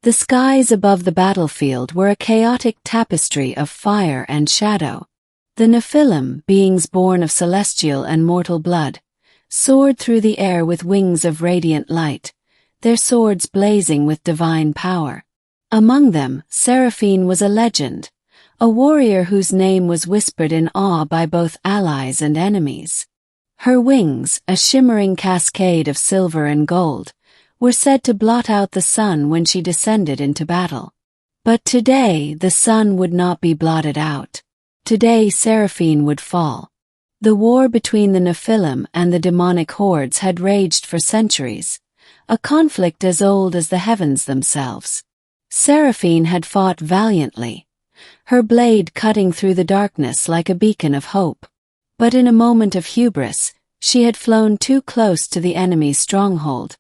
The skies above the battlefield were a chaotic tapestry of fire and shadow. The Nephilim, beings born of celestial and mortal blood, soared through the air with wings of radiant light, their swords blazing with divine power. Among them, Seraphine was a legend, a warrior whose name was whispered in awe by both allies and enemies. Her wings, a shimmering cascade of silver and gold, were said to blot out the sun when she descended into battle. But today the sun would not be blotted out. Today Seraphine would fall. The war between the Nephilim and the demonic hordes had raged for centuries, a conflict as old as the heavens themselves. Seraphine had fought valiantly, her blade cutting through the darkness like a beacon of hope. But in a moment of hubris, she had flown too close to the enemy's stronghold,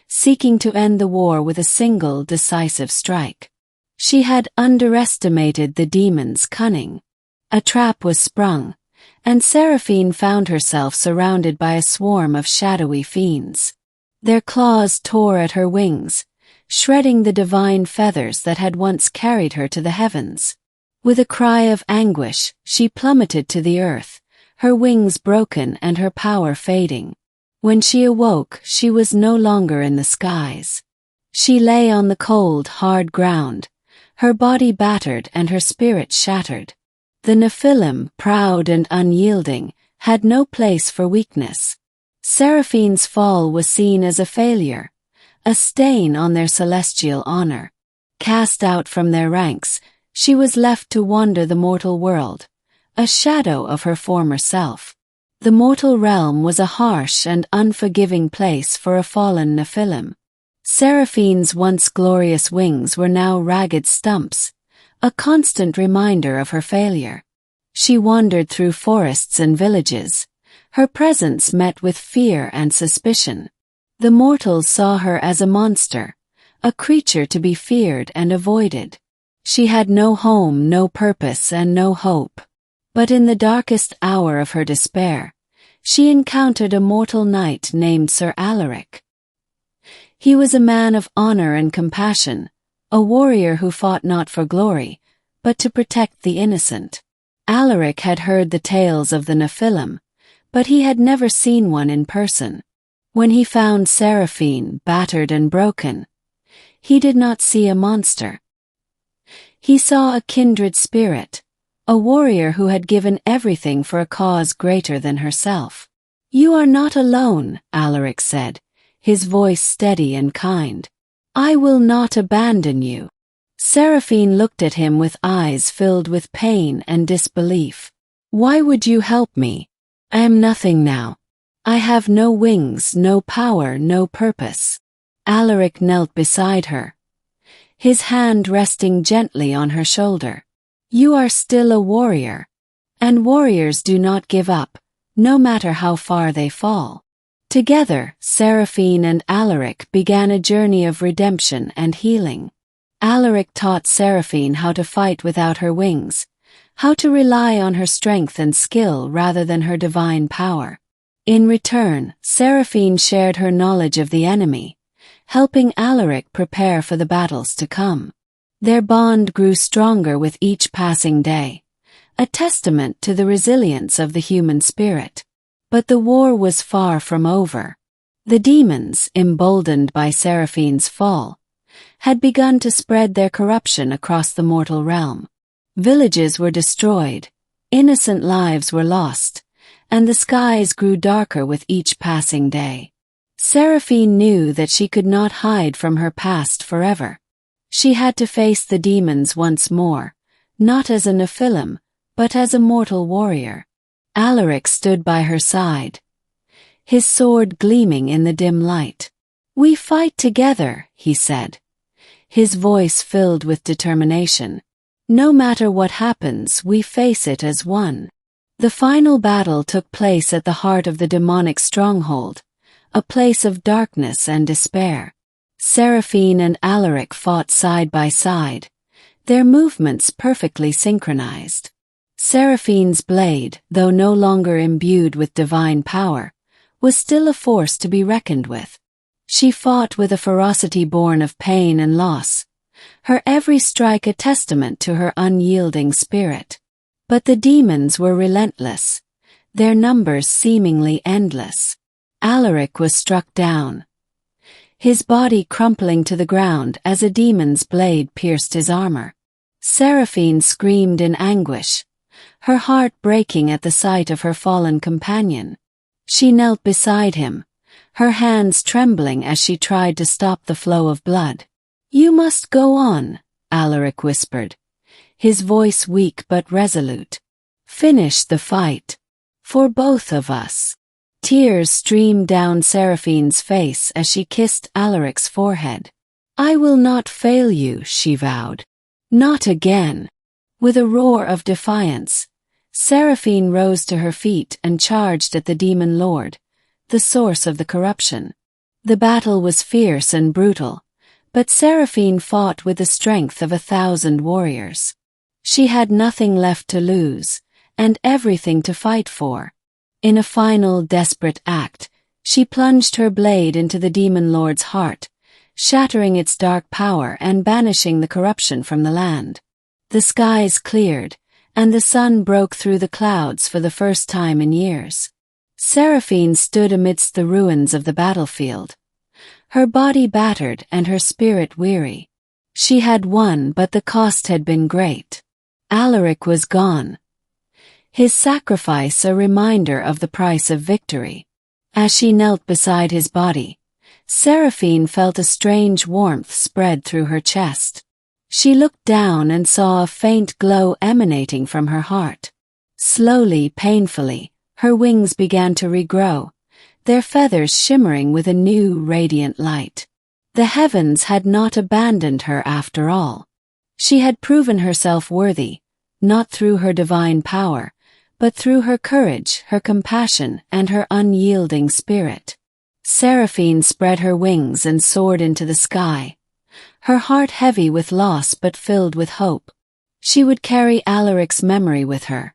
seeking to end the war with a single decisive strike. She had underestimated the demon's cunning. A trap was sprung, and Seraphine found herself surrounded by a swarm of shadowy fiends. Their claws tore at her wings, shredding the divine feathers that had once carried her to the heavens. With a cry of anguish, she plummeted to the earth, her wings broken and her power fading. When she awoke, she was no longer in the skies. She lay on the cold, hard ground, her body battered and her spirit shattered. The Nephilim, proud and unyielding, had no place for weakness. Seraphine's fall was seen as a failure, a stain on their celestial honor. Cast out from their ranks, she was left to wander the mortal world, a shadow of her former self. The mortal realm was a harsh and unforgiving place for a fallen Nephilim. Seraphine's once glorious wings were now ragged stumps, a constant reminder of her failure. She wandered through forests and villages, her presence met with fear and suspicion. The mortals saw her as a monster, a creature to be feared and avoided. She had no home, no purpose, and no hope. But in the darkest hour of her despair, she encountered a mortal knight named Sir Alaric. He was a man of honor and compassion, a warrior who fought not for glory, but to protect the innocent. Alaric had heard the tales of the Nephilim, but he had never seen one in person. When he found Seraphine battered and broken, he did not see a monster. He saw a kindred spirit, a warrior who had given everything for a cause greater than herself. "You are not alone," Alaric said, his voice steady and kind. "I will not abandon you." Seraphine looked at him with eyes filled with pain and disbelief. "Why would you help me? I am nothing now. I have no wings, no power, no purpose." Alaric knelt beside her, his hand resting gently on her shoulder. "You are still a warrior, and warriors do not give up, no matter how far they fall." Together, Seraphine and Alaric began a journey of redemption and healing. Alaric taught Seraphine how to fight without her wings, how to rely on her strength and skill rather than her divine power. In return, Seraphine shared her knowledge of the enemy, helping Alaric prepare for the battles to come. Their bond grew stronger with each passing day, a testament to the resilience of the human spirit. But the war was far from over. The demons, emboldened by Seraphine's fall, had begun to spread their corruption across the mortal realm. Villages were destroyed, innocent lives were lost, and the skies grew darker with each passing day. Seraphine knew that she could not hide from her past forever. She had to face the demons once more, not as a Nephilim, but as a mortal warrior. Alaric stood by her side, his sword gleaming in the dim light. "We fight together," he said, his voice filled with determination. "No matter what happens, we face it as one." The final battle took place at the heart of the demonic stronghold, a place of darkness and despair. Seraphine and Alaric fought side by side, their movements perfectly synchronized. Seraphine's blade, though no longer imbued with divine power, was still a force to be reckoned with. She fought with a ferocity born of pain and loss, her every strike a testament to her unyielding spirit. But the demons were relentless, their numbers seemingly endless. Alaric was struck down, his body crumpling to the ground as a demon's blade pierced his armor. Seraphine screamed in anguish, her heart breaking at the sight of her fallen companion. She knelt beside him, her hands trembling as she tried to stop the flow of blood. "You must go on," Alaric whispered, his voice weak but resolute. "Finish the fight. For both of us." Tears streamed down Seraphine's face as she kissed Alaric's forehead. "I will not fail you," she vowed. "Not again." With a roar of defiance, Seraphine rose to her feet and charged at the demon lord, the source of the corruption. The battle was fierce and brutal, but Seraphine fought with the strength of 1,000 warriors. She had nothing left to lose, and everything to fight for. In a final desperate act, she plunged her blade into the demon lord's heart, shattering its dark power and banishing the corruption from the land. The skies cleared, and the sun broke through the clouds for the first time in years. Seraphine stood amidst the ruins of the battlefield, her body battered and her spirit weary. She had won, but the cost had been great. Alaric was gone, his sacrifice a reminder of the price of victory. As she knelt beside his body, Seraphine felt a strange warmth spread through her chest. She looked down and saw a faint glow emanating from her heart. Slowly, painfully, her wings began to regrow, their feathers shimmering with a new, radiant light. The heavens had not abandoned her after all. She had proven herself worthy, not through her divine power, but through her courage, her compassion, and her unyielding spirit. Seraphine spread her wings and soared into the sky, her heart heavy with loss but filled with hope. She would carry Alaric's memory with her,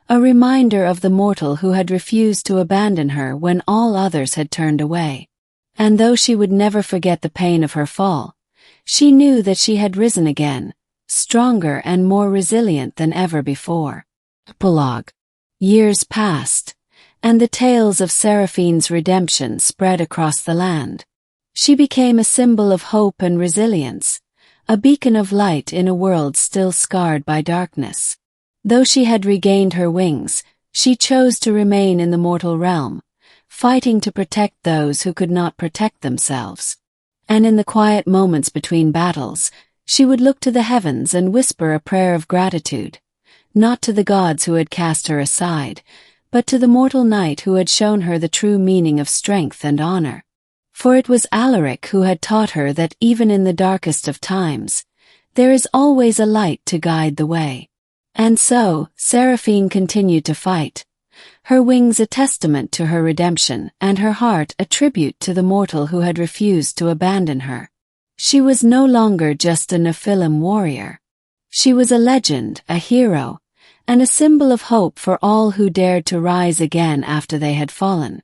a reminder of the mortal who had refused to abandon her when all others had turned away. And though she would never forget the pain of her fall, she knew that she had risen again, stronger and more resilient than ever before. Epilogue. Years passed, and the tales of Seraphine's redemption spread across the land. She became a symbol of hope and resilience, a beacon of light in a world still scarred by darkness. Though she had regained her wings, she chose to remain in the mortal realm, fighting to protect those who could not protect themselves. And in the quiet moments between battles, she would look to the heavens and whisper a prayer of gratitude, not to the gods who had cast her aside, but to the mortal knight who had shown her the true meaning of strength and honor. For it was Alaric who had taught her that even in the darkest of times, there is always a light to guide the way. And so, Seraphine continued to fight, her wings a testament to her redemption and her heart a tribute to the mortal who had refused to abandon her. She was no longer just a Nephilim warrior. She was a legend, a hero, and a symbol of hope for all who dared to rise again after they had fallen.